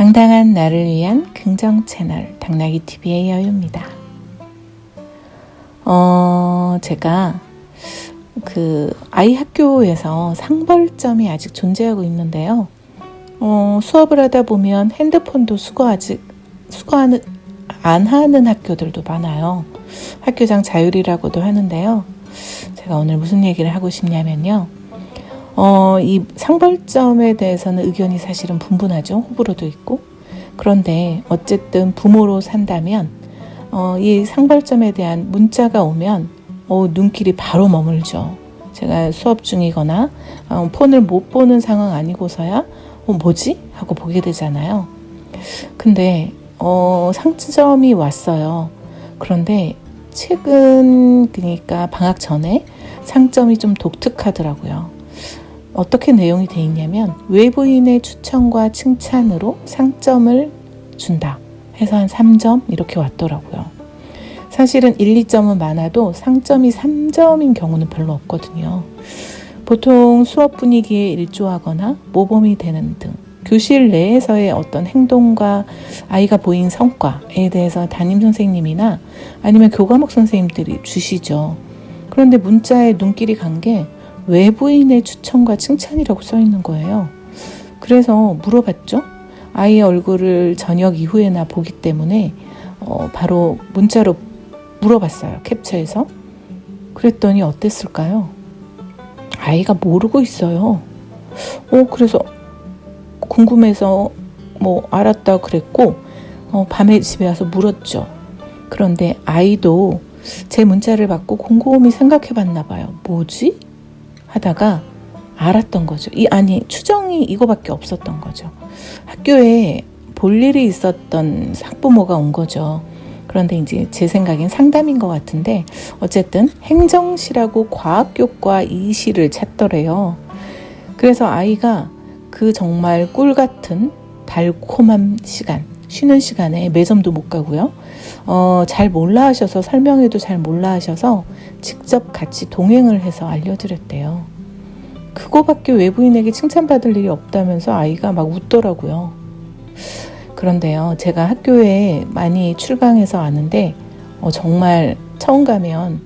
당당한 나를 위한 긍정 채널 당나귀 TV의 여유입니다. 제가 아이 학교에서 상벌점이 아직 존재하고 있는데요. 수업을 하다 보면 핸드폰도 수거 안 하는 학교들도 많아요. 학교장 자율이라고도 하는데요. 제가 오늘 무슨 얘기를 하고 싶냐면요. 이 상벌점에 대해서는 의견이 사실은 분분하죠. 호불호도 있고. 그런데 어쨌든 부모로 산다면 이 상벌점에 대한 문자가 오면 눈길이 바로 머물죠. 제가 수업 중이거나 폰을 못 보는 상황 아니고서야 뭐지? 하고 보게 되잖아요. 근데 상점이 왔어요. 그런데 최근 그러니까 방학 전에 상점이 좀 독특하더라고요. 어떻게 내용이 돼 있냐면 외부인의 추천과 칭찬으로 상점을 준다 해서 한 3점 이렇게 왔더라고요. 사실은 1, 2점은 많아도 상점이 3점인 경우는 별로 없거든요. 보통 수업 분위기에 일조하거나 모범이 되는 등 교실 내에서의 어떤 행동과 아이가 보인 성과에 대해서 담임 선생님이나 아니면 교과목 선생님들이 주시죠. 그런데 문자에 눈길이 간 게 외부인의 추천과 칭찬이라고 써 있는 거예요. 그래서 물어봤죠. 아이의 얼굴을 저녁 이후에나 보기 때문에 바로 문자로 물어봤어요. 캡처해서. 그랬더니 어땠을까요? 아이가 모르고 있어요. 그래서 궁금해서 알았다 그랬고 밤에 집에 와서 물었죠. 그런데 아이도 제 문자를 받고 곰곰이 생각해 봤나 봐요. 뭐지? 하다가 알았던 거죠. 추정이 이거밖에 없었던 거죠. 학교에 볼 일이 있었던 학부모가 온 거죠. 그런데 이제 제 생각엔 상담인 것 같은데 어쨌든 행정실하고 과학교과 이실을 찾더래요. 그래서 아이가 그 정말 꿀 같은 달콤한 시간, 쉬는 시간에 매점도 못 가고요. 잘 몰라 하셔서 설명해도 잘 몰라 하셔서 직접 같이 동행을 해서 알려드렸대요. 그거밖에 외부인에게 칭찬받을 일이 없다면서 아이가 막 웃더라고요. 그런데요, 제가 학교에 많이 출강해서 아는데 정말 처음 가면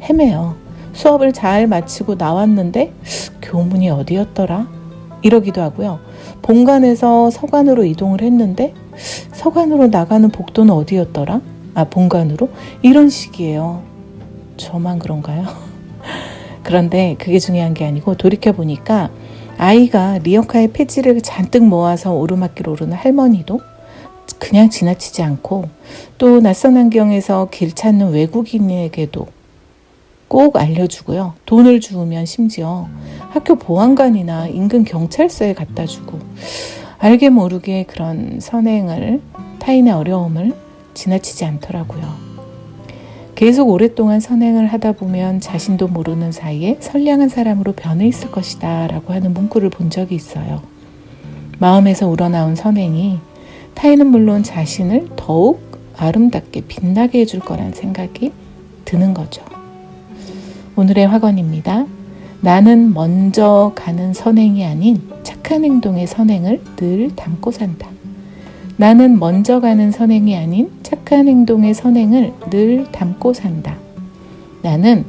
헤매요. 수업을 잘 마치고 나왔는데 교문이 어디였더라? 이러기도 하고요. 본관에서 서관으로 이동을 했는데 서관으로 나가는 복도는 어디였더라? 본관으로? 이런 식이에요. 저만 그런가요? 그런데 그게 중요한 게 아니고 돌이켜보니까 아이가 리어카의 폐지를 잔뜩 모아서 오르막길 오르는 할머니도 그냥 지나치지 않고 또 낯선 환경에서 길 찾는 외국인에게도 꼭 알려주고요. 돈을 주우면 심지어 학교 보안관이나 인근 경찰서에 갖다 주고 알게 모르게 그런 선행을 타인의 어려움을 지나치지 않더라고요. 계속 오랫동안 선행을 하다 보면 자신도 모르는 사이에 선량한 사람으로 변해 있을 것이다 라고 하는 문구를 본 적이 있어요. 마음에서 우러나온 선행이 타인은 물론 자신을 더욱 아름답게 빛나게 해줄 거란 생각이 드는 거죠. 오늘의 화건입니다. 나는 먼저 가는 선행이 아닌 착한 행동의 선행을 늘 담고 산다. 나는 먼저 가는 선행이 아닌 착한 행동의 선행을 늘 담고 산다. 나는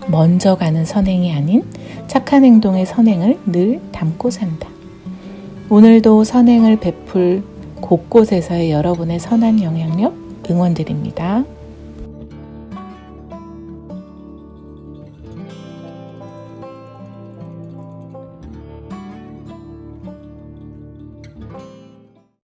먼저 가는 선행이 아닌 착한 행동의 선행을 늘 담고 산다. 오늘도 선행을 베풀 곳곳에서의 여러분의 선한 영향력 응원드립니다.